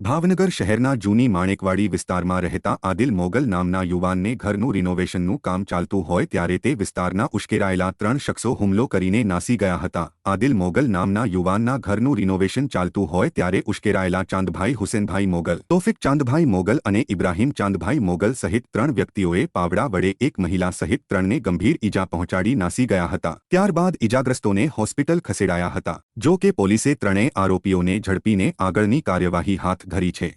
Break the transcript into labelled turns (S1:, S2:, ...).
S1: ભાવનગર શહેરના જૂની માણેકવાડી વિસ્તારમાં રહેતા આદિલ મોગલ નામના યુવાનને ઘરનું રિનોવેશનનું કામ ચાલતું હોય ત્યારે તે વિસ્તારના ઉશ્કેરાયેલા 3 શખ્સો હુમલો કરીને નાસી ગયા હતા। આદિલ મોગલ નામના યુવાનના ઘરનું રિનોવેશન ચાલતું હોય ત્યારે ઉશ્કેરાયેલા ચાંદભાઈ હુસેનભાઈ મોગલ, તોફિક ચાંદભાઈ મોગલ અને ઇબ્રાહીમ ચાંદભાઈ મોગલ સહિત 3 વ્યક્તિઓએ પાવડા વડે એક મહિલા સહિત 3ને ગંભીર ઈજા પહોંચાડી નાસી ગયા હતા। ત્યારબાદ ઈજાગ્રસ્તોને હોસ્પિટલ ખસેડાયા હતા। જો કે પોલીસે 3 આરોપીઓને ઝડપીને આગળની કાર્યવાહી હાથ ધરી છે।